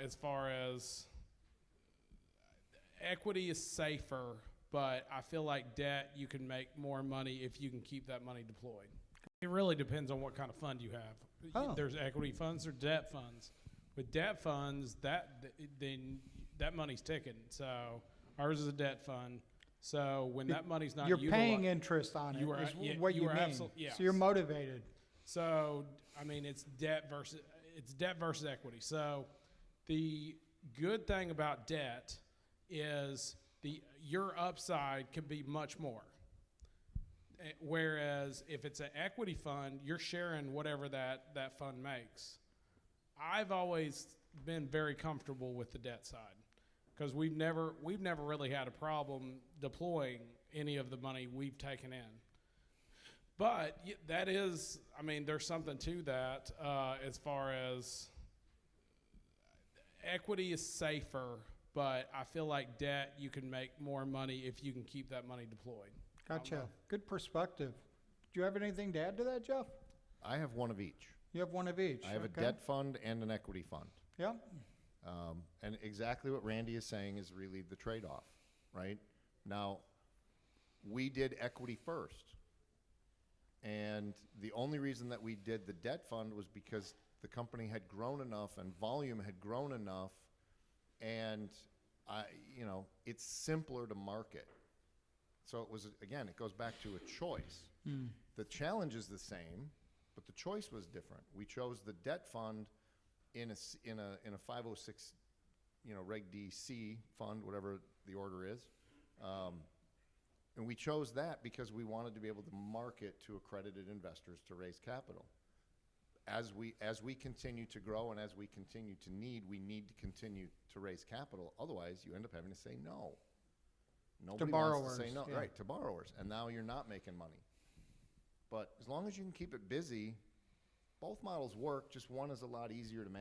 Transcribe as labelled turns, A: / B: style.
A: as far as equity is safer, but I feel like debt, you can make more money if you can keep that money deployed. It really depends on what kind of fund you have.
B: Oh.
A: There's equity funds or debt funds. With debt funds, then that money's ticking. So ours is a debt fund. So when that money's not
B: You're
A: utilized,
B: paying interest on it,
A: You are-
B: is
A: yeah,
B: what you
A: are
B: mean.
A: yes.
B: So you're motivated.
A: So I mean, it's debt versus equity. So the good thing about debt is your upside can be much more. Whereas if it's an equity fund, you're sharing whatever that fund makes. I've always been very comfortable with the debt side because we've never really had a problem deploying any of the money we've taken in. But that is, I mean, there's something to that as far as equity is safer, but I feel like debt, you can make more money if you can keep that money deployed.
B: Gotcha. Good perspective. Do you have anything to add to that, Jeff?
C: I have one of each.
B: You have one of each.
C: I have a
B: okay.
C: debt fund and an equity fund.
B: Yep.
C: And exactly what Randy is saying is really the trade-off, right? Now, we did equity first. And the only reason that we did the debt fund was because the company had grown enough and volume had grown enough, and it's simpler to market. So it was, again, it goes back to a choice. The challenge is the same, but the choice was different. We chose the debt fund in a 506, Reg DC fund, whatever the order is. And we chose that because we wanted to be able to market to accredited investors to raise capital. As we continue to grow and as we continue to we need to continue to raise capital. Otherwise, you end up having to say no. Nobody wants to say no,
B: yeah.
C: right, to borrowers. And now you're not making money. But as long as you can keep it busy, both models work, just one is a lot easier to manage.